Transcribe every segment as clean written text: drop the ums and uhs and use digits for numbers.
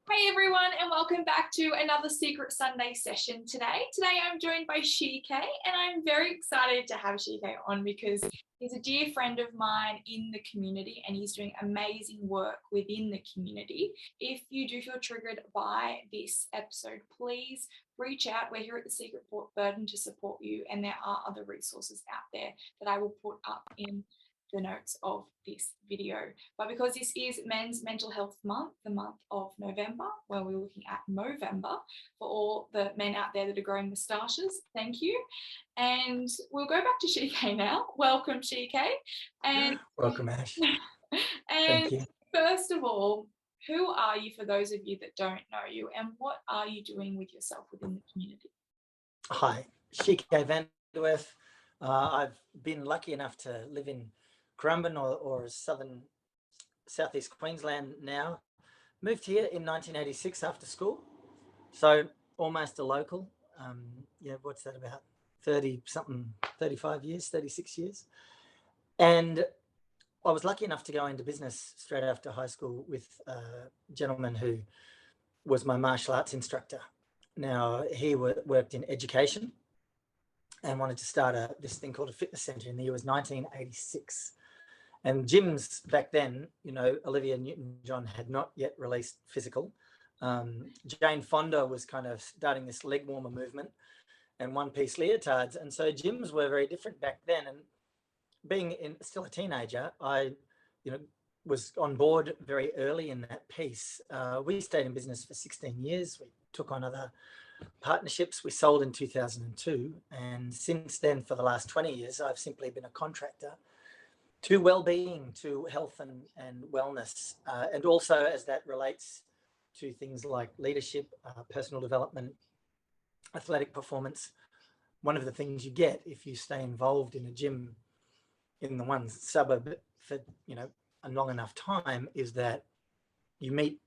Hey everyone, and welcome back to another Secret Sunday session today. Today I'm joined by Shiike, and I'm very excited to have Shiike on because he's a dear friend of mine in the community and he's doing amazing work within the community. If you do feel triggered by this episode, please reach out. We're here at the Secret Burden to support you, and there are other resources out there that I will put up in the notes of this video. But because this is Men's Mental Health Month, the month of November, where we're looking at Movember for all the men out there that are growing moustaches, thank you. And we'll go back to Shiike now. Welcome, Shiike. And welcome, Ash. and Thank you. First of all, who are you for those of you that don't know you, and what are you doing with yourself within the community? Hi, Shiike Vanderwerff. I've been lucky enough to live in Currumbin or southeast Queensland now. Moved here in 1986 after school, so almost a local. What's that, about 35 years, 36 years. And I was lucky enough to go into business straight after high school with a gentleman who was my martial arts instructor. Now, he worked in education and wanted to start this thing called a fitness centre in the year was 1986. And gyms back then, Olivia Newton-John had not yet released Physical. Jane Fonda was kind of starting this leg warmer movement and one-piece leotards. And so gyms were very different back then. And being still a teenager, I, was on board very early in that piece. We stayed in business for 16 years. We took on other partnerships. We sold in 2002. And since then, for the last 20 years, I've simply been a contractor to wellbeing, to health and wellness. And also as that relates to things like leadership, personal development, athletic performance. One of the things you get if you stay involved in a gym in the one suburb for, a long enough time is that you meet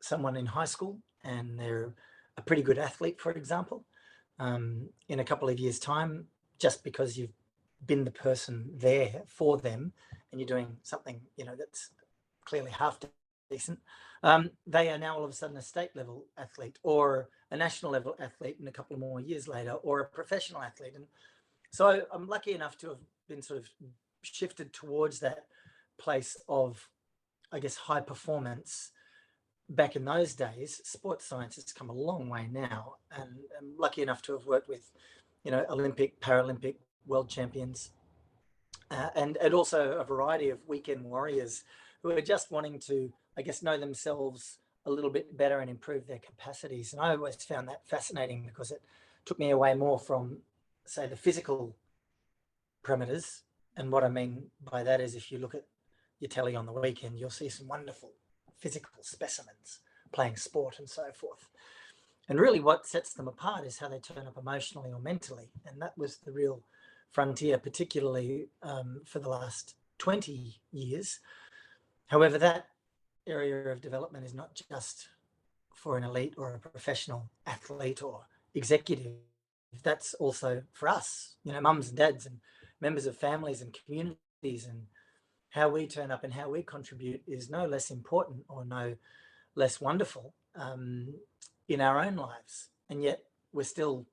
someone in high school and they're a pretty good athlete, for example, in a couple of years' time, just because you've been the person there for them and you're doing something, that's clearly half decent. They are now all of a sudden a state level athlete or a national level athlete in a couple of more years later, or a professional athlete. And so I'm lucky enough to have been sort of shifted towards that place of, I guess, high performance. Back in those days, sports science has come a long way now, and I'm lucky enough to have worked with, Olympic, Paralympic, world champions, and also a variety of weekend warriors who are just wanting to, I guess, know themselves a little bit better and improve their capacities. And I always found that fascinating because it took me away more from, say, the physical parameters. And what I mean by that is if you look at your telly on the weekend, you'll see some wonderful physical specimens playing sport and so forth. And really what sets them apart is how they turn up emotionally or mentally. And that was the real frontier, particularly for the last 20 years. However, that area of development is not just for an elite or a professional athlete or executive. That's also for us, mums and dads and members of families and communities, and how we turn up and how we contribute is no less important or no less wonderful in our own lives. And yet we're still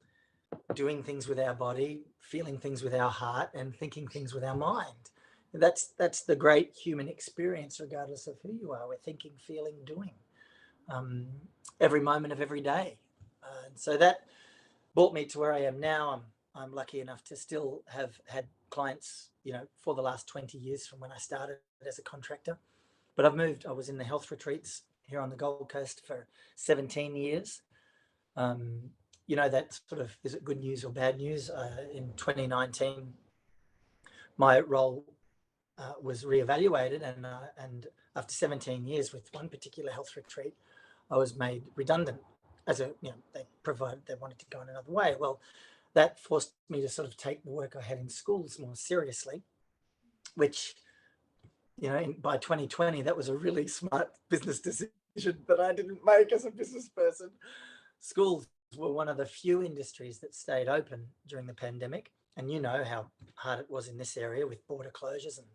doing things with our body, feeling things with our heart, and thinking things with our mind. That's the great human experience, regardless of who you are. We're thinking, feeling, doing every moment of every day. And so that brought me to where I am now. I'm lucky enough to still have had clients, for the last 20 years from when I started as a contractor. But I've moved. I was in the health retreats here on the Gold Coast for 17 years. That sort of, is it good news or bad news? In 2019, my role was reevaluated, and after 17 years with one particular health retreat, I was made redundant. They wanted to go in another way. Well, that forced me to sort of take the work I had in schools more seriously, which, by 2020, that was a really smart business decision that I didn't make as a business person. Schools were one of the few industries that stayed open during the pandemic. And you know how hard it was in this area with border closures and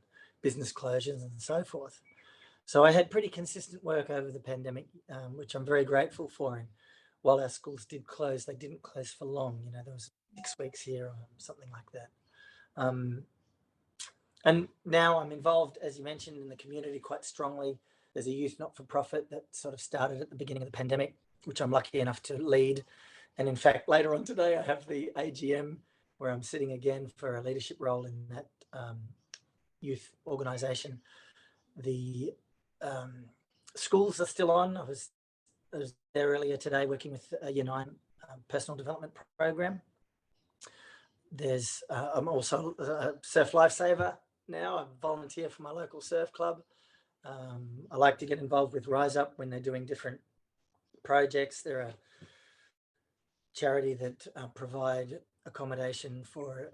business closures and so forth. So I had pretty consistent work over the pandemic, which I'm very grateful for. And while our schools did close, they didn't close for long. You know, there was 6 weeks here or something like that. And now I'm involved, as you mentioned, in the community quite strongly. There's a youth not-for-profit that sort of started at the beginning of the pandemic, which I'm lucky enough to lead. And in fact, later on today, I have the AGM where I'm sitting again for a leadership role in that youth organisation. The schools are still on. I was there earlier today working with a Year 9 personal development program. I'm also a surf lifesaver now. I volunteer for my local surf club. I like to get involved with Rise Up when they're doing different projects. They're a charity that provide accommodation for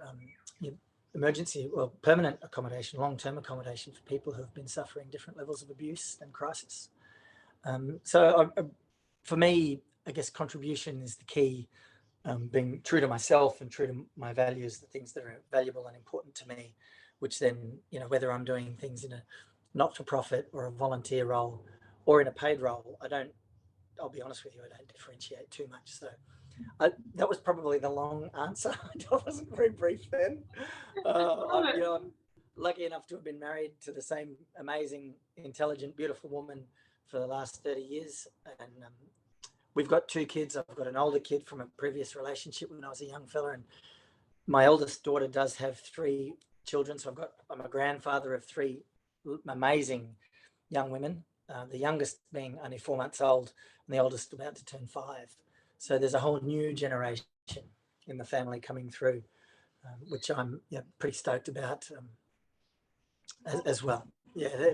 emergency or permanent accommodation, long-term accommodation for people who have been suffering different levels of abuse and crisis. For me, I guess contribution is the key. Being true to myself and true to my values, the things that are valuable and important to me, which then, whether I'm doing things in a not-for-profit or a volunteer role or in a paid role, I'll be honest with you, I don't differentiate too much. So that was probably the long answer. That wasn't very brief then. I'm lucky enough to have been married to the same amazing, intelligent, beautiful woman for the last 30 years. And we've got 2 kids. I've got an older kid from a previous relationship when I was a young fella, and my eldest daughter does have 3 children. So I'm a grandfather of 3 amazing young women, the youngest being only 4 months old and the oldest about to turn 5. So there's a whole new generation in the family coming through, which I'm pretty stoked about as well. Yeah.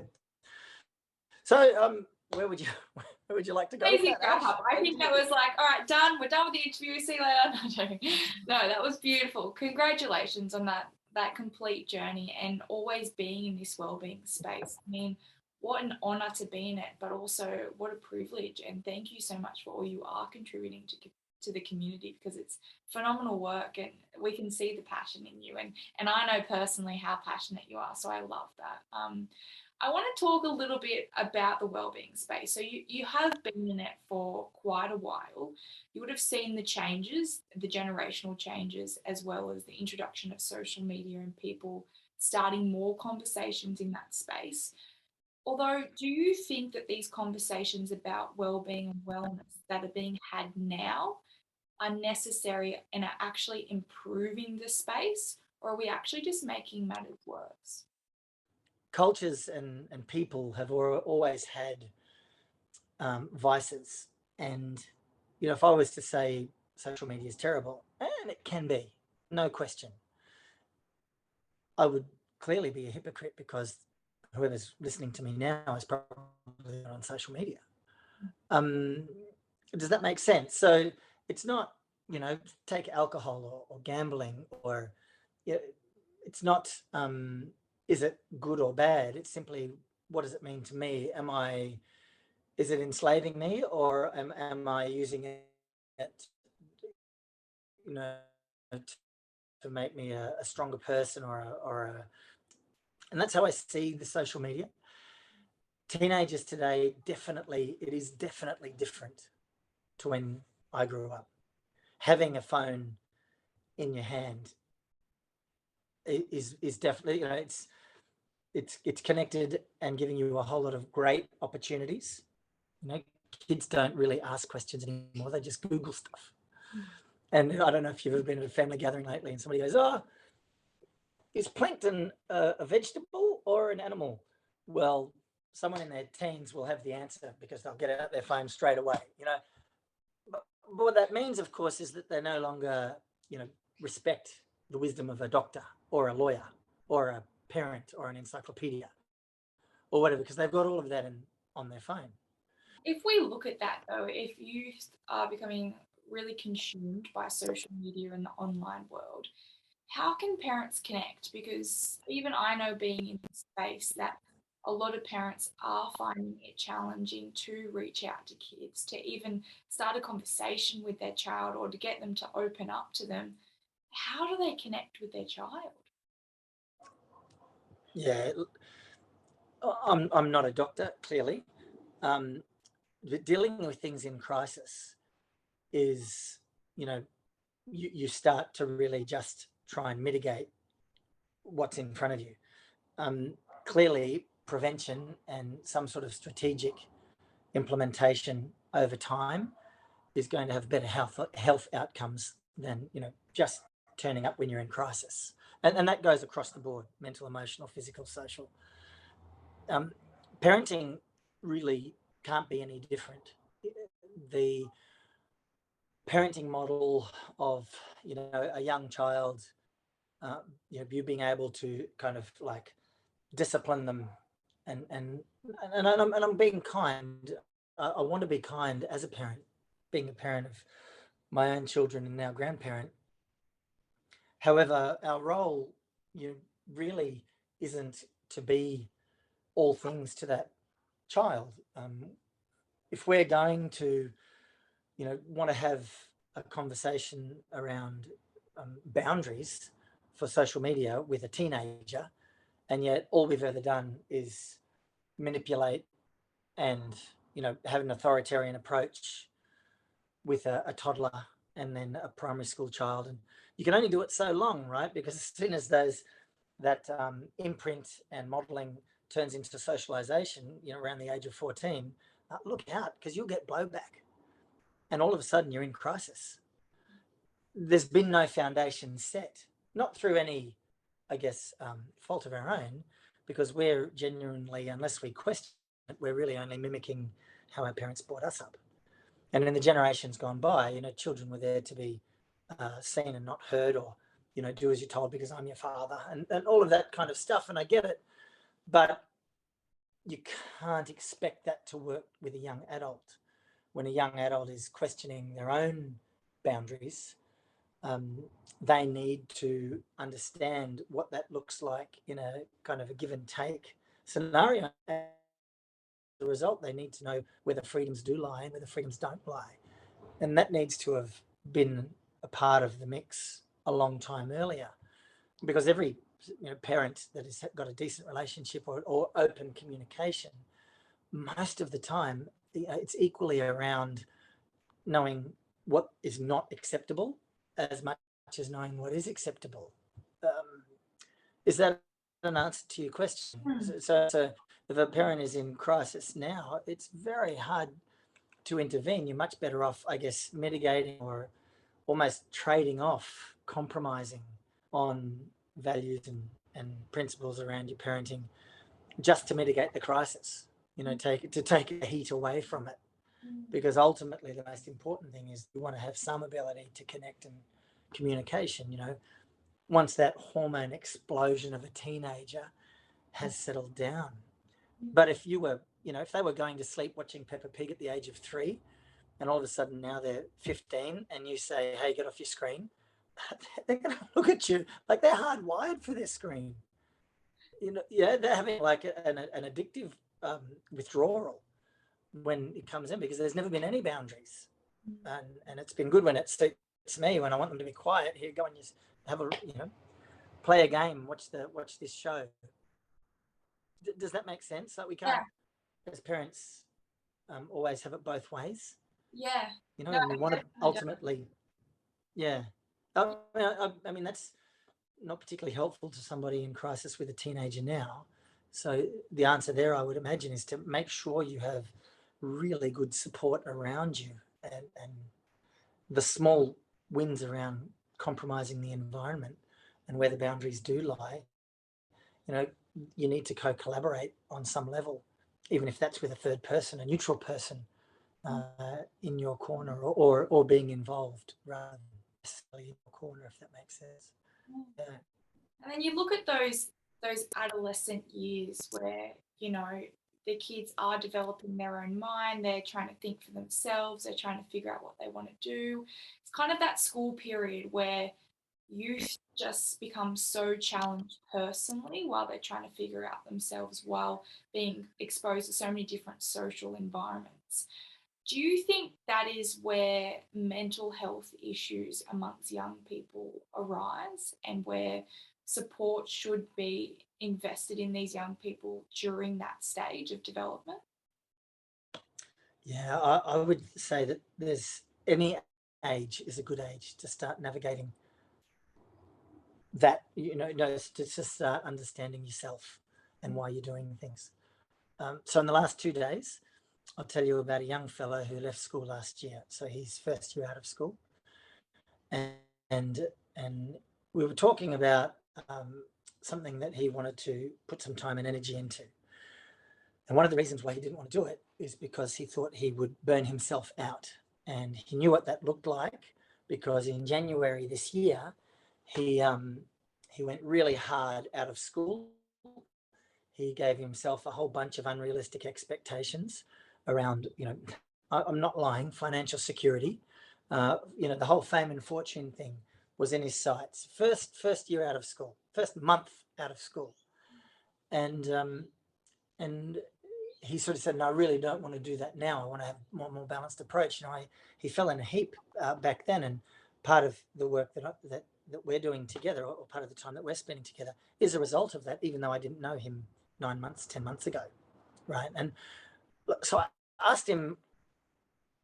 So where would you like to go? Amazing wrap up. I think that was like, all right, done. We're done with the interview. See you later. No, that was beautiful. Congratulations on that complete journey and always being in this wellbeing space. I mean, what an honor to be in it, but also what a privilege. And thank you so much for all you are contributing to the community, because it's phenomenal work and we can see the passion in you. And I know personally how passionate you are. So I love that. I want to talk a little bit about the wellbeing space. So you have been in it for quite a while. You would have seen the changes, the generational changes, as well as the introduction of social media and people starting more conversations in that space. Although, do you think that these conversations about wellbeing and wellness that are being had now are necessary and are actually improving the space, or are we actually just making matters worse? Cultures and people have always had vices, and if I was to say social media is terrible, and it can be, no question, I would clearly be a hypocrite, because whoever's listening to me now is probably on social media. Does that make sense? So it's not, take alcohol or gambling, or it's not is it good or bad? It's simply, what does it mean to me? Is it enslaving me, or am I using it, to make me a stronger person, and that's how I see the social media. Teenagers today, it is definitely different to when I grew up. Having a phone in your hand is definitely, it's connected and giving you a whole lot of great opportunities. Kids don't really ask questions anymore. They just Google stuff. And I don't know if you've ever been at a family gathering lately and somebody goes, "Oh, is plankton a vegetable or an animal?" Well, someone in their teens will have the answer because they'll get it out their phone straight away. But what that means, of course, is that they no longer, respect the wisdom of a doctor or a lawyer or a parent or an encyclopedia or whatever, because they've got all of that on their phone. If we look at that though, if youth are becoming really consumed by social media and the online world, how can parents connect? Because even I know, being in this space, that a lot of parents are finding it challenging to reach out to kids, to even start a conversation with their child or to get them to open up to them. How do they connect with their child? Yeah, I'm not a doctor, clearly. But dealing with things in crisis is, you start to really just try and mitigate what's in front of you. Clearly, prevention and some sort of strategic implementation over time is going to have better health outcomes than just turning up when you're in crisis, and that goes across the board: mental, emotional, physical, social. Parenting really can't be any different. The parenting model of a young child, you being able to kind of like discipline them, and I'm being kind. I want to be kind as a parent, being a parent of my own children and now grandparent. However, our role, really isn't to be all things to that child. If we're going to, want to have a conversation around boundaries for social media with a teenager, and yet all we've ever done is manipulate and have an authoritarian approach with a toddler and then a primary school child, and you can only do it so long, right? Because as soon as that imprint and modeling turns into socialization, around the age of 14, look out, because you'll get blowback, and all of a sudden you're in crisis. There's been no foundation set, not through any, I guess, fault of our own, because we're genuinely, unless we question it, we're really only mimicking how our parents brought us up. And in the generations gone by, children were there to be seen and not heard, or, do as you're told because I'm your father, and all of that kind of stuff. And I get it, but you can't expect that to work with a young adult. When a young adult is questioning their own boundaries, they need to understand what that looks like in a kind of a give and take scenario. As a result, they need to know where the freedoms do lie and where the freedoms don't lie. And that needs to have been a part of the mix a long time earlier, because every parent that has got a decent relationship or open communication, most of the time it's equally around knowing what is not acceptable as much as knowing what is acceptable. Is that an answer to your question? So if a parent is in crisis now, it's very hard to intervene. You're much better off, I guess, mitigating or almost trading off, compromising on values and principles around your parenting just to mitigate the crisis, take the heat away from it. Because ultimately the most important thing is you want to have some ability to connect and communication. Once that hormone explosion of a teenager has settled down. But if you were, if they were going to sleep watching Peppa Pig at the age of 3, and all of a sudden now they're 15, and you say, hey, get off your screen, they're going to look at you like they're hardwired for their screen. They're having like an addictive withdrawal when it comes in, because there's never been any boundaries. And it's been good when it suits me, when I want them to be quiet. Here, go and just have a, play a game, watch this show. Does that make sense? Like we can't, as parents, always have it both ways. Yeah. And we want to ultimately, yeah. I mean, that's not particularly helpful to somebody in crisis with a teenager now. So the answer there, I would imagine, is to make sure you have really good support around you, and the small wins around compromising the environment and where the boundaries do lie. You need to co-collaborate on some level, even if that's with a third person, a neutral person in your corner, or being involved rather than necessarily in your corner, if that makes sense. Yeah. And then you look at those adolescent years where, the kids are developing their own mind, they're trying to think for themselves, they're trying to figure out what they want to do. It's kind of that school period where youth just become so challenged personally while they're trying to figure out themselves, while being exposed to so many different social environments. Do you think that is where mental health issues amongst young people arise, and where support should be invested in these young people during that stage of development? Yeah, I would say that there's any age is a good age to start navigating that, to start understanding yourself and why you're doing things. So in the last 2 days, I'll tell you about a young fellow who left school last year. So he's first year out of school, and and we were talking about something that he wanted to put some time and energy into. And one of the reasons why he didn't want to do it is because he thought he would burn himself out. And he knew what that looked like, because in January this year, he went really hard out of school. He gave himself a whole bunch of unrealistic expectations around, I'm not lying, financial security. The whole fame and fortune thing was in his sights. First year out of school, first month out of school. And he sort of said, "No, I really don't want to do that now. I want to have a more balanced approach." He fell in a heap back then, and part of the work that we're doing together, or part of the time that we're spending together, is a result of that. Even though I didn't know him 9 months, 10 months ago, right? And so I asked him,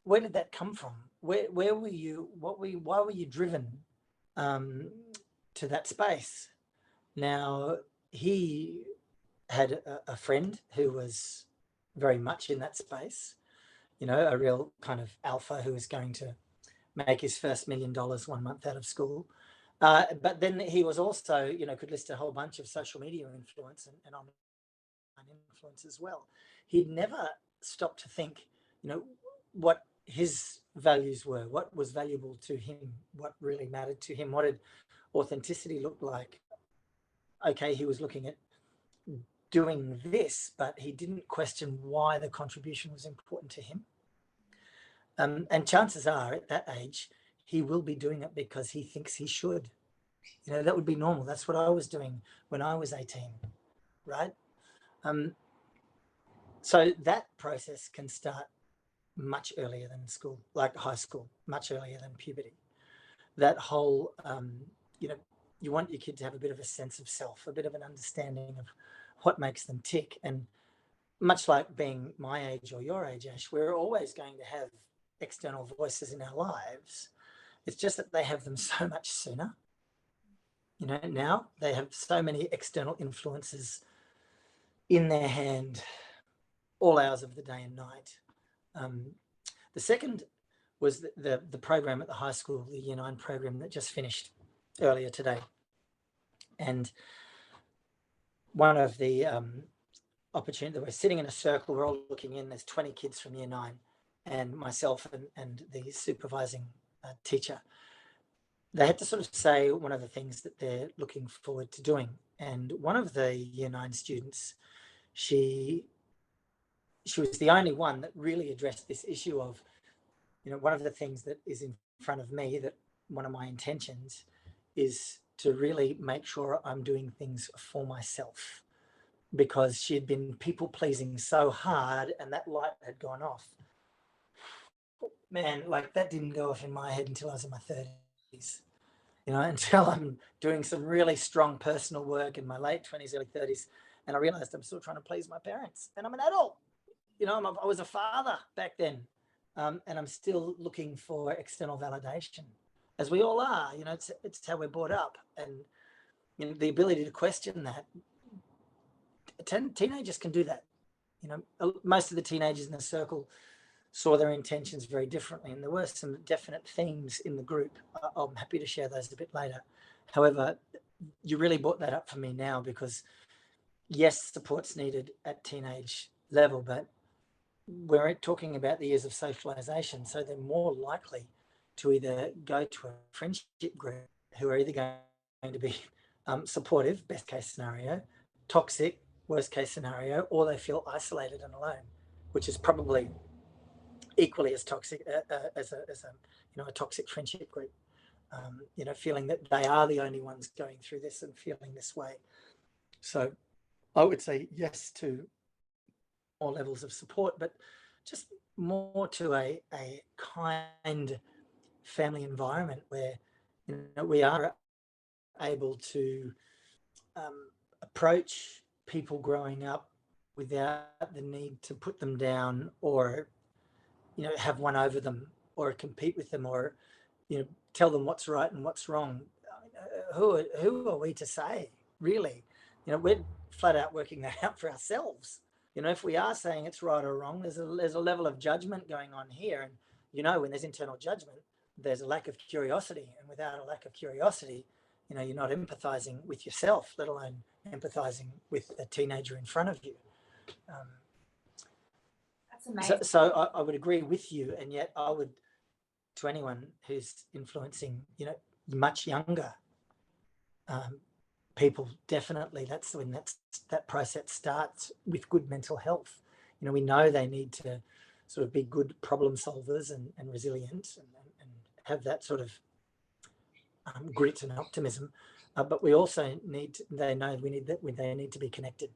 "Where did that come from? Where were you? Why were you driven to that space?" Now, he had a friend who was very much in that space, a real kind of alpha who was going to make his first $1 million 1 month out of school. But then he was also, could list a whole bunch of social media influence and online influence as well. He'd never stopped to think, what his values were, what was valuable to him, what really mattered to him, what did authenticity look like. Okay, he was looking at doing this, but he didn't question why the contribution was important to him. And chances are, at that age, he will be doing it because he thinks he should. That would be normal. That's what I was doing when I was 18, right? So that process can start much earlier than school, like high school, much earlier than puberty. That whole, you want your kid to have a bit of a sense of self, a bit of an understanding of what makes them tick. And much like being my age or your age, Ash, we're always going to have external voices in our lives. It's just that they have them so much sooner. Now they have so many external influences in their hand all hours of the day and night. The second was the program at the high school, the Year 9 program that just finished earlier today. And one of the opportunity, we're sitting in a circle, we're all looking in, there's 20 kids from Year 9 and myself and the supervising teacher. They had to sort of say one of the things that they're looking forward to doing. And one of the Year 9 students, she was the only one that really addressed this issue of, one of the things that is in front of me, that one of my intentions is to really make sure I'm doing things for myself, because she had been people pleasing so hard and that light had gone off. Man, like that didn't go off in my head until I was in my 30s, until I'm doing some really strong personal work in my late 20s, early 30s. And I realized I'm still trying to please my parents, and I'm an adult. I was a father back then. And I'm still looking for external validation, as we all are. It's how we're brought up, and the ability to question that. Teenagers can do that. Most of the teenagers in the circle saw their intentions very differently, and there were some definite themes in the group. I'm happy to share those a bit later. However, you really brought that up for me now, because yes, support's needed at teenage level, but we're talking about the years of socialization, so they're more likely to either go to a friendship group who are either going to be supportive, best case scenario, toxic, worst case scenario, or they feel isolated and alone, which is probably equally as toxic as a toxic friendship group. Feeling that they are the only ones going through this and feeling this way. So I would say yes to more levels of support, but just more to a kind family environment where we are able to approach people growing up without the need to put them down or, have one over them or compete with them or, tell them what's right and what's wrong. Who are we to say, really? We're flat out working that out for ourselves. If we are saying it's right or wrong, there's a level of judgment going on here. And, when there's internal judgment, there's a lack of curiosity. And without a lack of curiosity, you're not empathizing with yourself, let alone empathizing with the teenager in front of you. That's amazing. So I would agree with you. And yet I would, to anyone who's influencing, much younger people, definitely that's when that process starts with good mental health. We know they need to sort of be good problem solvers and resilient and have that sort of grit and optimism, but we also they need to be connected.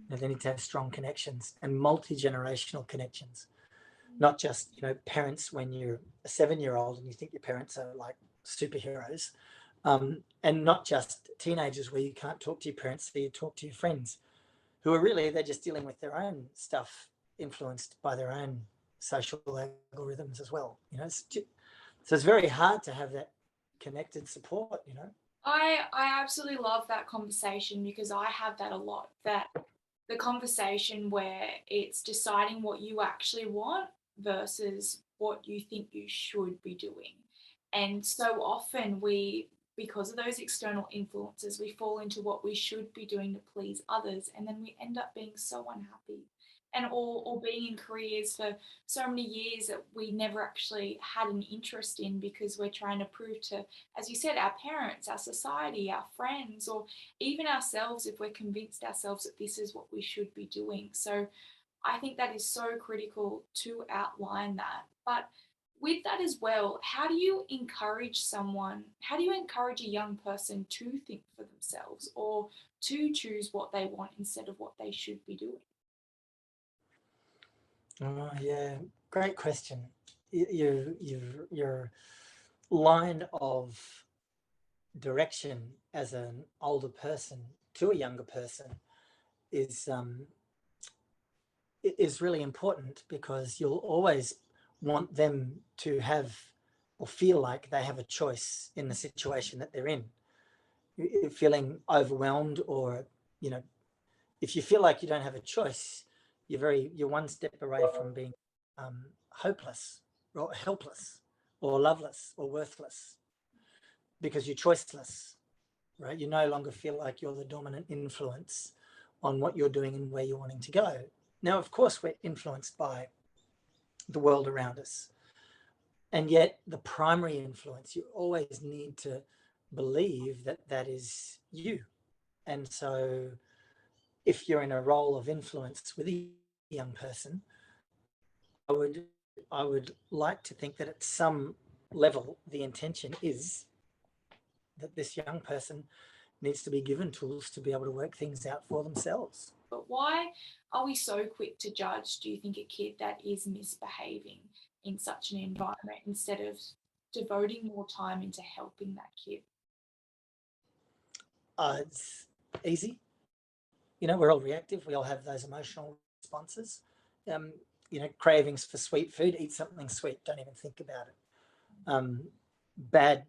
They need to have strong connections and multi-generational connections, not just parents when you're a 7-year-old and you think your parents are like superheroes, and not just teenagers where you can't talk to your parents, so you talk to your friends who are really, they're just dealing with their own stuff influenced by their own social algorithms as well. So it's very hard to have that connected support. I absolutely love that conversation because I have that a lot, that the conversation where it's deciding what you actually want versus what you think you should be doing. And so often because of those external influences, we fall into what we should be doing to please others, and then we end up being so unhappy and or being in careers for so many years that we never actually had an interest in because we're trying to prove to, as you said, our parents, our society, our friends, or even ourselves if we're convinced ourselves that this is what we should be doing. So I think that is so critical to outline that. But with that as well, how do you encourage a young person to think for themselves or to choose what they want instead of what they should be doing? Oh, yeah, great question. Your line of direction as an older person to a younger person is really important, because you'll always want them to have or feel like they have a choice in the situation that they're in. Feeling overwhelmed, or if you feel like you don't have a choice, you're one step away from being hopeless or helpless or loveless or worthless, because you're choiceless, right? You no longer feel like you're the dominant influence on what you're doing and where you're wanting to go. Now, of course, we're influenced by the world around us, and yet the primary influence, you always need to believe that that is you. And so if you're in a role of influence with a young person, I would like to think that at some level the intention is that this young person needs to be given tools to be able to work things out for themselves. But why are we so quick to judge, do you think, a kid that is misbehaving in such an environment instead of devoting more time into helping that kid? It's easy. We're all reactive. We all have those emotional responses. Cravings for sweet food, eat something sweet. Don't even think about it. Bad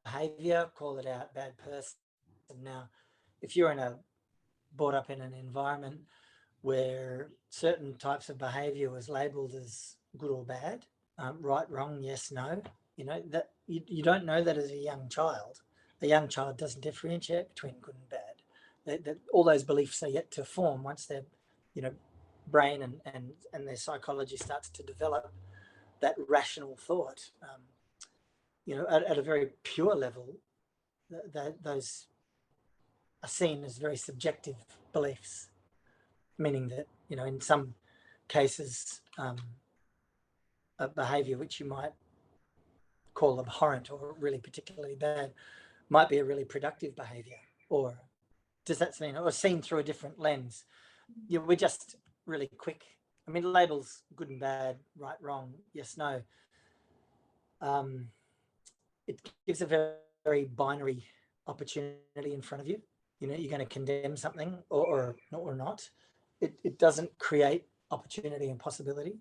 behavior, call it out, bad person. Now, if you're brought up in an environment where certain types of behavior was labeled as good or bad, right, wrong, yes, no, that you don't know that as a young child. A young child doesn't differentiate between good and bad. All those beliefs are yet to form once their brain and their psychology starts to develop that rational thought. At a very pure level, those are seen as very subjective beliefs, meaning that in some cases, a behavior which you might call abhorrent or really particularly bad might be a really productive behavior. Or does that mean, or seen through a different lens? We're just really quick. I mean, labels good and bad, right, wrong, yes, no. It gives a very, very binary opportunity in front of you. you're going to condemn something or not. It doesn't create opportunity and possibility.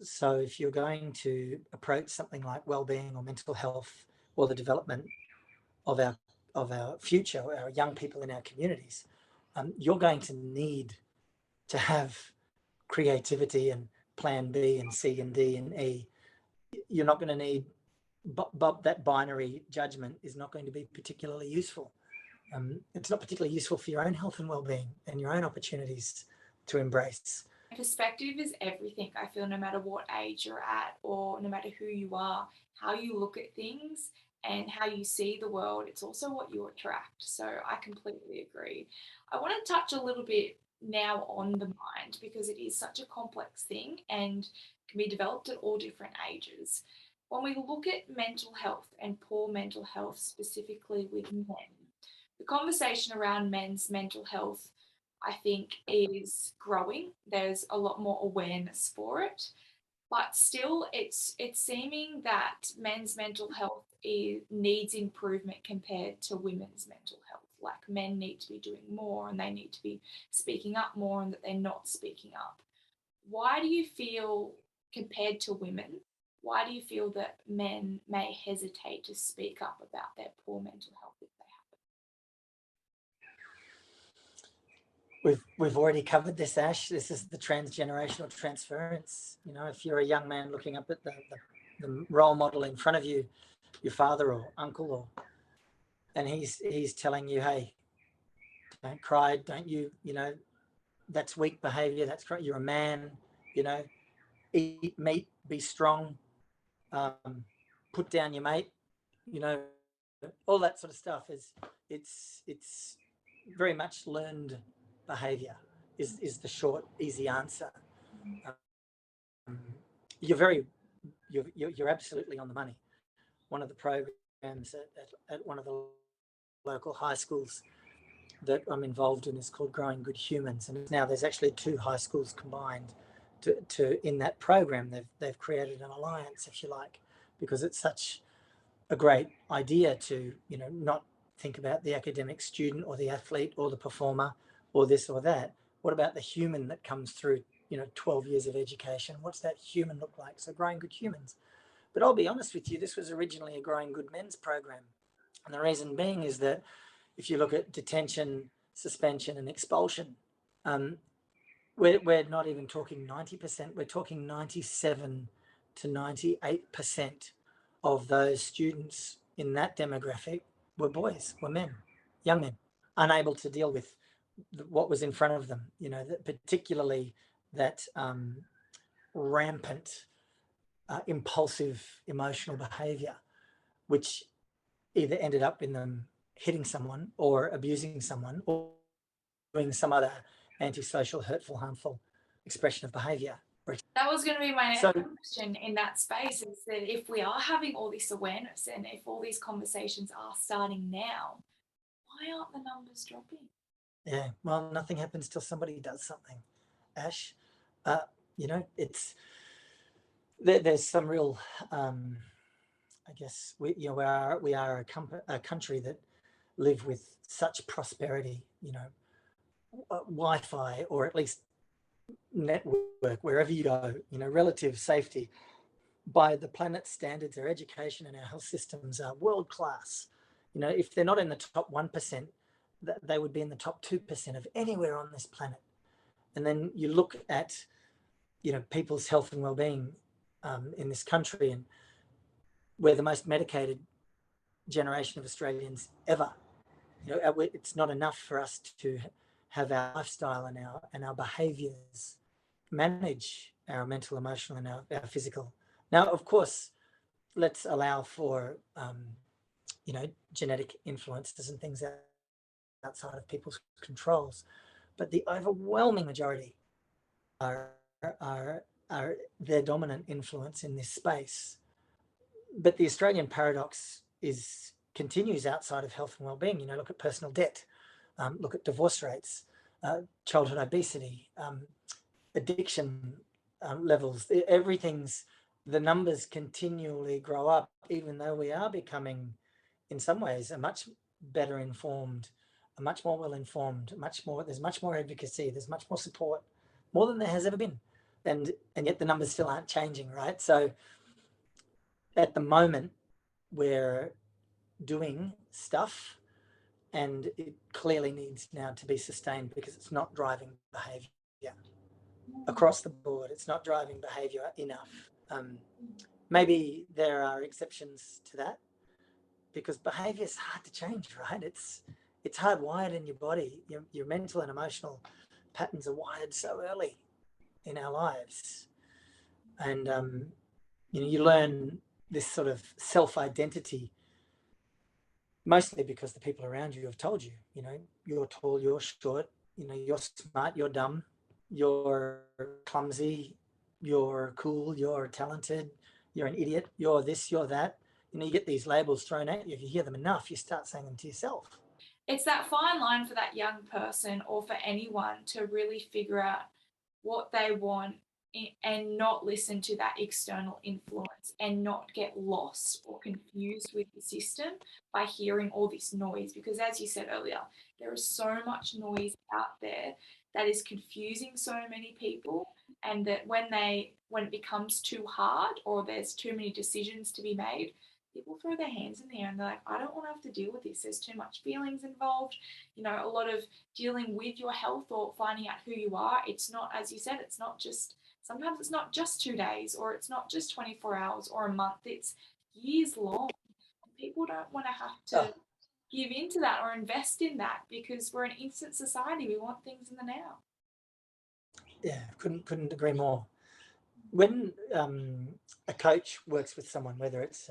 So if you're going to approach something like well-being or mental health or the development of our future, our young people in our communities, you're going to need to have creativity and plan B and C and D and E. You're not going to need, but that binary judgment is not going to be particularly useful. It's not particularly useful for your own health and well-being and your own opportunities to embrace. Perspective is everything. I feel no matter what age you're at or no matter who you are, how you look at things and how you see the world, it's also what you attract. So I completely agree. I want to touch a little bit now on the mind because it is such a complex thing and can be developed at all different ages. When we look at mental health and poor mental health, specifically with men, the conversation around men's mental health, I think, is growing. There's a lot more awareness for it, but still, it's seeming that men's mental health needs improvement compared to women's mental health. Like men need to be doing more, and they need to be speaking up more, and that they're not speaking up. Why do you feel, compared to women, why do you feel that men may hesitate to speak up about their poor mental health if they have it? We've already covered this, Ash. This is the transgenerational transference. If you're a young man looking up at the role model in front of you, your father or uncle, and he's telling you, hey, don't cry, don't you, that's weak behavior, that's correct, you're a man, eat meat, be strong, put down your mate, all that sort of stuff it's very much learned behavior is the short, easy answer. You're absolutely on the money. One of the programs at one of the local high schools that I'm involved in is called Growing Good Humans, and now there's actually 2 high schools combined to in that program. They've created an alliance, if you like, because it's such a great idea to not think about the academic student or the athlete or the performer or this or that. What about the human that comes through 12 years of education? What's that human look like? So Growing Good Humans. But I'll be honest with you, this was originally a Growing Good Men's program, and the reason being is that if you look at detention, suspension and expulsion, we're not even talking 90%, we're talking 97 to 98% of those students in that demographic were boys, were men, young men, unable to deal with what was in front of them, particularly that rampant, impulsive, emotional behavior, which either ended up in them hitting someone or abusing someone or doing some other antisocial, hurtful, harmful expression of behavior. That was going to be my next question in that space, is that if we are having all this awareness and if all these conversations are starting now, why aren't the numbers dropping? Yeah, well, nothing happens till somebody does something, Ash. It's there's some real, I guess we are a country that live with such prosperity, Wi-Fi, or at least network wherever you go, relative safety. By the planet's standards, our education and our health systems are world class. If they're not in the top 1%, they would be in the top 2% of anywhere on this planet. And then you look at, people's health and well-being in this country, and we're the most medicated generation of Australians ever. It's not enough for us to have our lifestyle and our behaviours manage our mental, emotional, and our physical. Now, of course, let's allow for genetic influences and things outside of people's controls, but the overwhelming majority are their dominant influence in this space. But the Australian paradox continues outside of health and well-being. Look at personal debt, look at divorce rates, childhood obesity, addiction levels. The numbers continually grow up, even though we are becoming, in some ways, a much better informed are much more well-informed, there's much more advocacy, there's much more support, more than there has ever been. And yet the numbers still aren't changing, right? So at the moment, we're doing stuff, and it clearly needs now to be sustained because it's not driving behavior across the board. It's not driving behavior enough. Maybe there are exceptions to that, because behavior is hard to change, right? It's hardwired in your body. Your mental and emotional patterns are wired so early in our lives, and you learn this sort of self-identity mostly because the people around you have told you, you're tall, you're short, you're smart, you're dumb, you're clumsy, you're cool, you're talented, you're an idiot, you're this, you're that. You get these labels thrown at you. If you hear them enough, you start saying them to yourself. It's that fine line for that young person or for anyone to really figure out what they want and not listen to that external influence and not get lost or confused with the system by hearing all this noise. Because as you said earlier, there is so much noise out there that is confusing so many people, and that when it becomes too hard or there's too many decisions to be made, people throw their hands in the air and they're like, I don't want to have to deal with this. There's too much feelings involved. A lot of dealing with your health or finding out who you are. It's not, as you said, sometimes it's not just 2 days, or it's not just 24 hours or a month. It's years long. People don't want to have to give into that or invest in that, because we're an instant society. We want things in the now. Yeah, couldn't agree more. When a coach works with someone, whether it's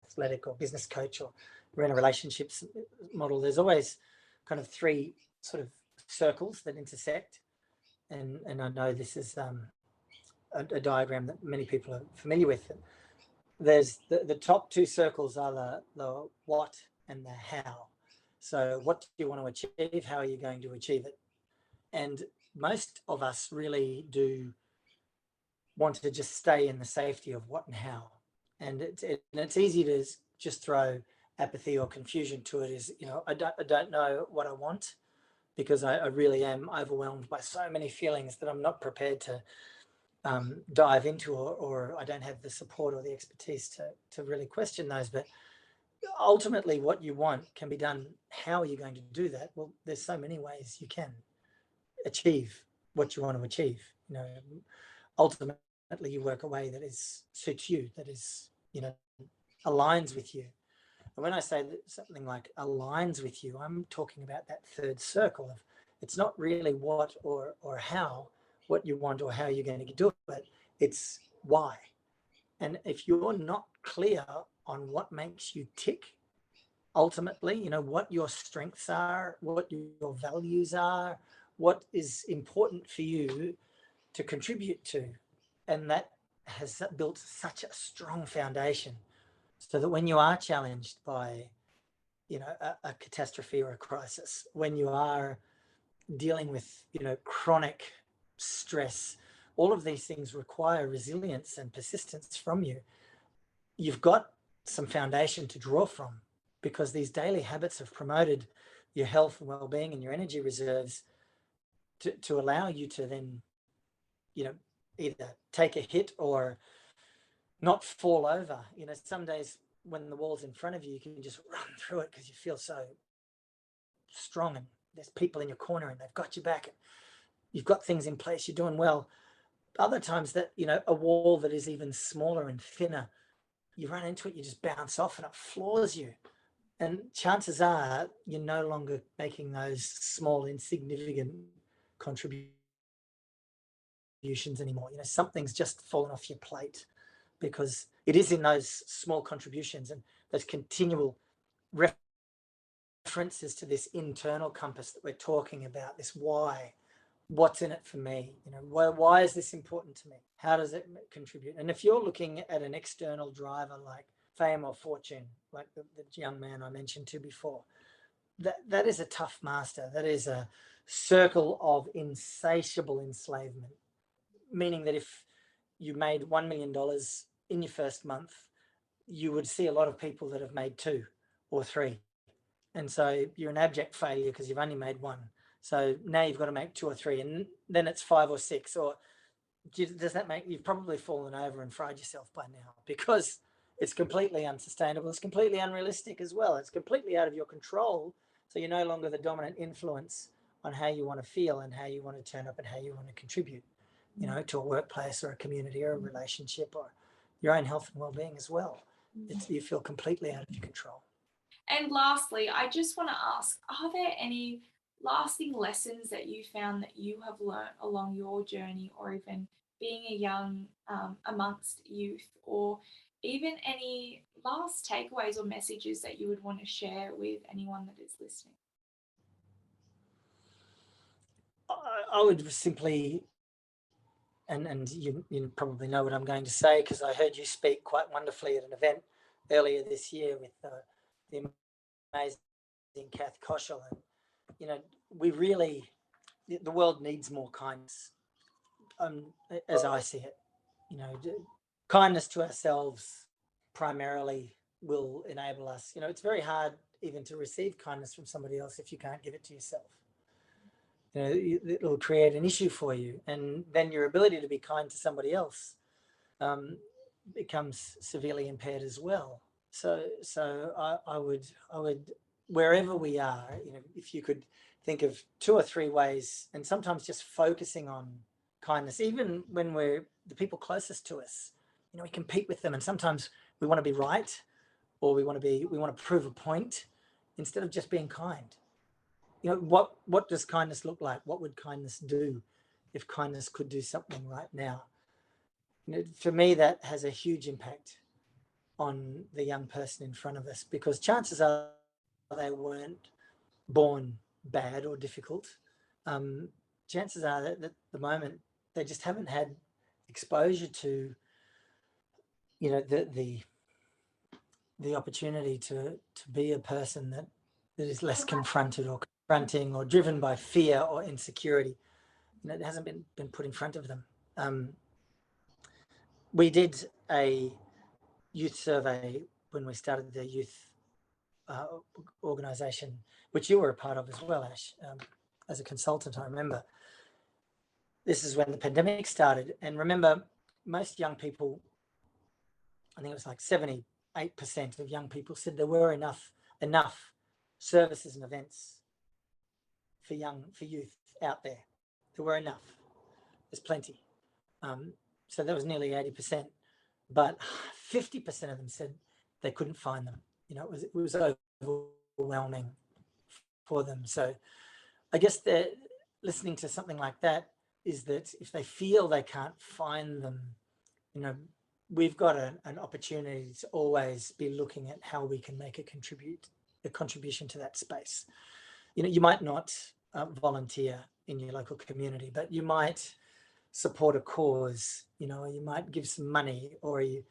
athletic or business coach, or we're in a relationships model, there's always kind of three sort of circles that intersect, and I know this is a diagram that many people are familiar with. There's the top two circles are the what and the how. So what do you want to achieve? How are you going to achieve it? And most of us really do want to just stay in the safety of what and how. And it's easy to just throw apathy or confusion to it. Is, I don't know what I want, because I really am overwhelmed by so many feelings that I'm not prepared to dive into, or I don't have the support or the expertise to really question those. But ultimately what you want can be done. How are you going to do that? Well, there's so many ways you can achieve what you want to achieve. Ultimately you work a way that suits you, that is, aligns with you. And when I say that something like aligns with you, I'm talking about that third circle of, it's not really what or how, what you want or how you're going to do it. It's why. And if you're not clear on what makes you tick, ultimately, what your strengths are, what your values are, what is important for you to contribute to, and that has built such a strong foundation, so that when you are challenged by a catastrophe or a crisis, when you are dealing with chronic stress, all of these things require resilience and persistence from you. You've got some foundation to draw from, because these daily habits have promoted your health and well-being and your energy reserves to allow you to then either take a hit or not fall over. Some days when the wall's in front of you, you can just run through it because you feel so strong, and there's people in your corner and they've got your back. You've got things in place, you're doing well. Other times that, a wall that is even smaller and thinner, you run into it, you just bounce off and it floors you. And chances are you're no longer making those small, insignificant contributions anymore. Something's just fallen off your plate, because it is in those small contributions and those continual references to this internal compass that we're talking about, this why. What's in it for me? Why is this important to me? How does it contribute? And if you're looking at an external driver like fame or fortune, like the young man I mentioned to before, that is a tough master. That is a circle of insatiable enslavement, meaning that if you made $1 million in your first month, you would see a lot of people that have made 2 or 3, And so you're an abject failure because you've only made one. So now you've got to make 2 or 3, and then it's 5 or 6. Or does that make, you've probably fallen over and fried yourself by now, because it's completely unsustainable. It's completely unrealistic as well. It's completely out of your control. So you're no longer the dominant influence on how you want to feel and how you want to turn up and how you want to contribute, you know, to a workplace or a community or a relationship or your own health and well-being as well. You feel completely out of your control. And lastly, I just want to ask, are there any lasting lessons that you found that you have learnt along your journey, or even being a young amongst youth, or even any last takeaways or messages that you would want to share with anyone that is listening? I would simply, and you probably know what I'm going to say, because I heard you speak quite wonderfully at an event earlier this year with the amazing Kath Koshel. And, you know, we really, the world needs more kindness, as I see it. You know, kindness to ourselves primarily will enable us. You know, it's very hard even to receive kindness from somebody else if you can't give it to yourself. You know, it'll create an issue for you, and then your ability to be kind to somebody else becomes severely impaired as well. So I would, wherever we are, you know, if you could think of 2 or 3 ways, and sometimes just focusing on kindness, even when we're the people closest to us. You know, we compete with them, and sometimes we want to be right, or we want to prove a point instead of just being kind. You know, what does kindness look like? What would kindness do if kindness could do something right now? You know, for me, that has a huge impact on the young person in front of us, because chances are they weren't born bad or difficult. Chances are that at the moment they just haven't had exposure to, you know, the opportunity to be a person that is less confronted or confronting or driven by fear or insecurity. You know, it hasn't been put in front of them. We did a youth survey when we started the youth organisation, which you were a part of as well, Ash, as a consultant. I remember this is when the pandemic started, and remember, most young people, I think it was like 78% of young people said there were enough services and events for youth out there. There were enough. There's plenty. So that was nearly 80%, but 50% of them said they couldn't find them. You know, it was overwhelming for them. So I guess that listening to something like that is that if they feel they can't find them, you know, we've got an opportunity to always be looking at how we can make a contribution to that space. You know, you might not volunteer in your local community, but you might support a cause, you know, you might give some money, or do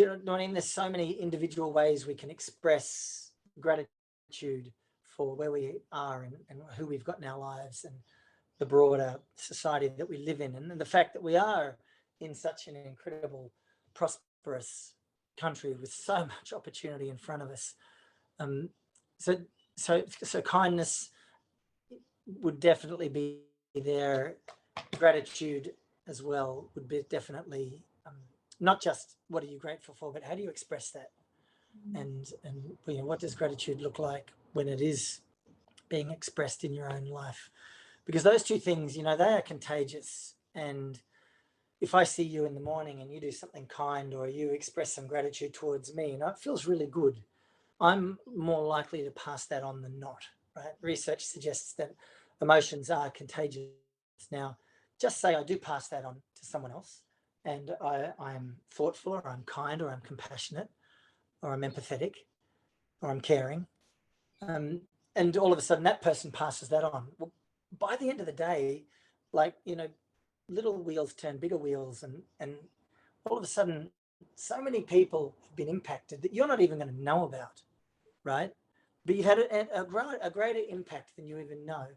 you know what I mean? There's so many individual ways we can express gratitude for where we are and who we've got in our lives and the broader society that we live in, and the fact that we are in such an incredible, prosperous country with so much opportunity in front of us. So kindness would definitely be there. Gratitude as well would be definitely not just what are you grateful for, but how do you express that? And you know, what does gratitude look like when it is being expressed in your own life? Because those two things, you know, they are contagious. And if I see you in the morning and you do something kind, or you express some gratitude towards me, you know, it feels really good. I'm more likely to pass that on than not, right? Research suggests that emotions are contagious. Now, just say I do pass that on to someone else, and I'm thoughtful, or I'm kind, or I'm compassionate, or I'm empathetic, or I'm caring. And all of a sudden that person passes that on. Well, by the end of the day, like, you know, little wheels turn bigger wheels, and all of a sudden so many people have been impacted that you're not even going to know about, right? But you've had a greater impact than you even know.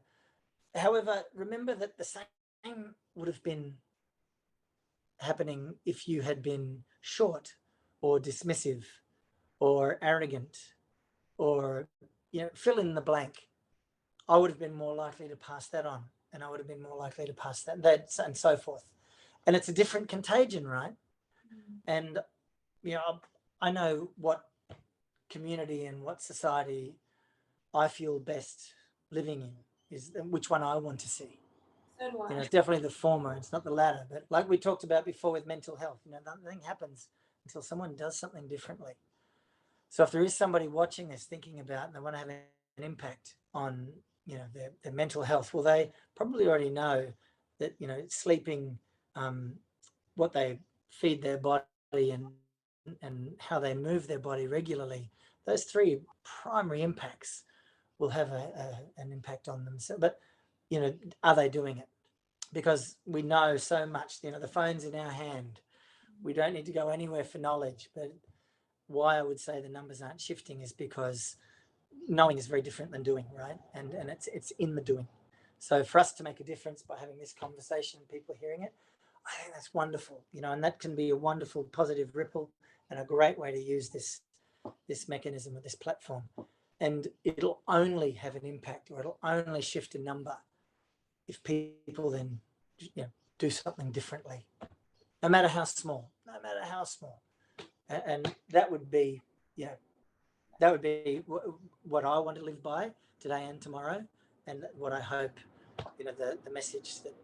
However, remember that the same would have been happening if you had been short or dismissive or arrogant or fill in the blank. I would have been more likely to pass that on, and I would have been more likely to pass that, and so forth. And it's a different contagion, right? And I know what community and what society I feel best living in, is which one I want to see. So do I. It's definitely the former. It's not the latter. But like we talked about before with mental health, nothing happens until someone does something differently. So if there is somebody watching this thinking about and they want to have an impact on their mental health, well, they probably already know that sleeping, what they feed their body, and how they move their body regularly, those three primary impacts will have an impact on them. So, but are they doing it? Because we know so much. The phone's in our hand. We don't need to go anywhere for knowledge. But why I would say the numbers aren't shifting is because knowing is very different than doing, right? And it's in the doing. So for us to make a difference by having this conversation, people hearing it, I think that's wonderful. And that can be a wonderful positive ripple and a great way to use this mechanism or this platform. And it'll only have an impact, or it'll only shift a number if people then do something differently, no matter how small. And that would be what I want to live by today and tomorrow, and what I hope the message that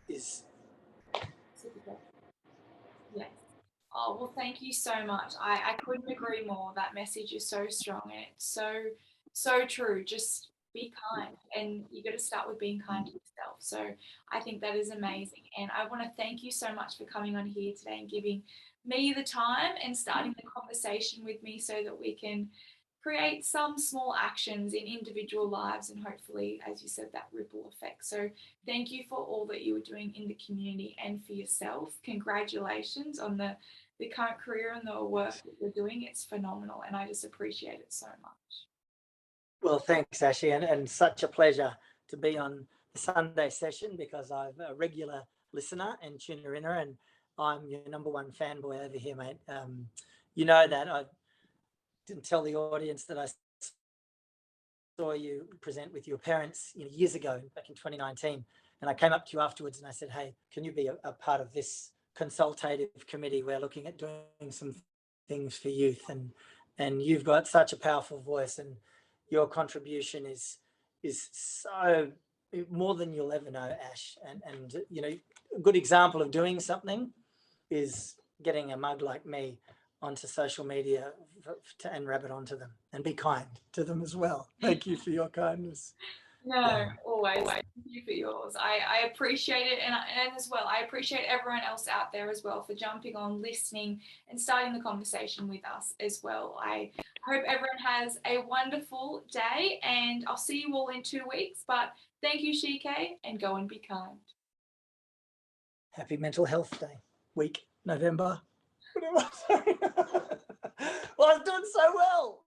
is. Yes. Oh, well, thank you so much. I couldn't agree more. That message is so strong, and it's so true. Just be kind, and you got to start with being kind to yourself. So I think that is amazing. And I want to thank you so much for coming on here today and giving me the time and starting the conversation with me so that we can create some small actions in individual lives and hopefully, as you said, that ripple effect. So thank you for all that you are doing in the community and for yourself. Congratulations on the current career and the work that you're doing. It's phenomenal, and I just appreciate it so much. Well, thanks, Ashi, and such a pleasure to be on the Sunday session, because I'm a regular listener and tuner inner, and I'm your number one fanboy over here, mate. You know that. I didn't tell the audience that I saw you present with your parents years ago, back in 2019, and I came up to you afterwards and I said, hey, can you be a part of this consultative committee? We're looking at doing some things for youth, and you've got such a powerful voice, and your contribution is so more than you'll ever know, Ash. And a good example of doing something is getting a mug like me onto social media and rub it onto them, and be kind to them as well. Thank you for your kindness. No, always. Thank you for yours. I appreciate it, and as well, I appreciate everyone else out there as well for jumping on, listening, and starting the conversation with us as well. I hope everyone has a wonderful day, and I'll see you all in 2 weeks. But thank you, Shiike, and go and be kind. Happy Mental Health Day week, November. Well, I was doing so well.